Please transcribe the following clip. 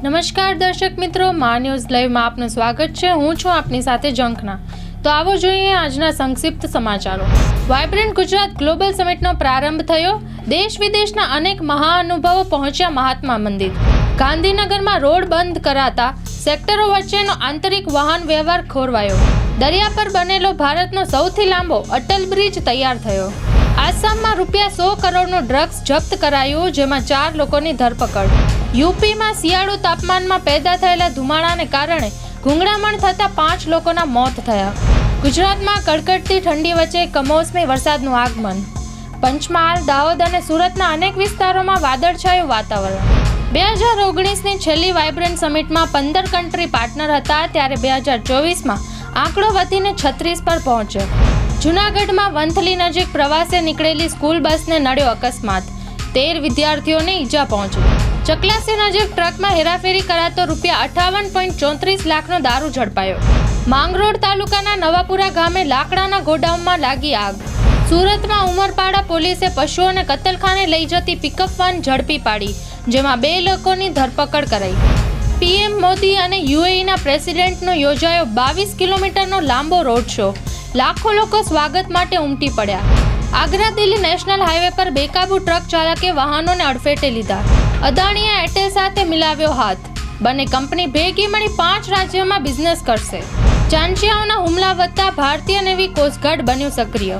નમસ્કાર દર્શક મિત્રો, મા ન્યૂઝ લાઈવમાં આપનું સ્વાગત છે। હું છું આપની સાથે ઝંખના। તો આવો જોઈએ આજના સંક્ષિપ્ત સમાચારો। વાઇબ્રન્ટ ગુજરાત ગ્લોબલ સમિટનો પ્રારંભ થયો। દેશ વિદેશના અનેક મહાનુભાવો પહોંચ્યા મહાત્મા મંદિર। ગાંધીનગરમાં રોડ બંધ કરાતા સેક્ટરો વચ્ચેનો આંતરિક વાહન વ્યવહાર ખોરવાયો। દરિયા પર બનેલો ભારતનો સૌથી લાંબો અટલ બ્રિજ તૈયાર થયો। આસામમાં ₹100 કરોડનું ડ્રગ્સ જપ્ત કરાયું, જેમાં 4 લોકોની ધરપકડ। યુપીમાં શિયાળુ તાપમાનમાં પેદા થયેલા ધુમાડાને કારણે ગૂંગળામણ થતા 5 લોકોના મોત થયા। ગુજરાતમાં કડકડતી ઠંડી વચ્ચે કમોસમી વરસાદનું આગમન। પંચમહાલ, દાહોદ અને સુરતના અનેક વિસ્તારોમાં વાદળછાયું વાતાવરણ। 2019ની છેલ્લી વાઇબ્રન્ટ સમિટમાં 15 કન્ટ્રી પાર્ટનર હતા, ત્યારે 2024માં આંકડો વધીને 36 પર પહોંચ્યો। જૂનાગઢમાં વંથલી નજીક પ્રવાસે નીકળેલી સ્કૂલ બસને નડ્યો અકસ્માત, 13 વિદ્યાર્થીઓને ઈજા પહોંચી। ચકલાસી નજીક ટ્રકમાં હેરાફેરી કરાતો ₹58.34 લાખનો દારૂ ઝડપાયો। માંગરોળ તાલુકાના નવાપુરા ગામે લાકડાના ગોડાઉનમાં લાગી આગ। સુરતમાં ઉમરપાડા પોલીસે પશુઓને કતલખાને લઈ જતી પિકઅપ વાન ઝડપી પાડી, જેમાં 2 લોકોની ધરપકડ કરાઈ। પીએમ મોદી અને યુએઈના પ્રેસિડેન્ટનો યોજાયો 22 કિલોમીટરનો લાંબો રોડ શો। લાખો લોકો સ્વાગત માટે ઉમટી પડ્યા। આગ્રા દિલ્હી નેશનલ હાઈવે પર બેકાબુ ટ્રક ચાલકે વાહનોને અડફેટે લીધા। અદાણીએ એરટેલ સાથે મિલાવ્યો હાથ। બંને કંપની ભેગી મળી 5 રાજ્યોમાં બિઝનેસ કરશે। ચાંચિયાઓના હુમલા વધતા ભારતીય નેવી કોસ્ટગાર્ડ બન્યું સક્રિય।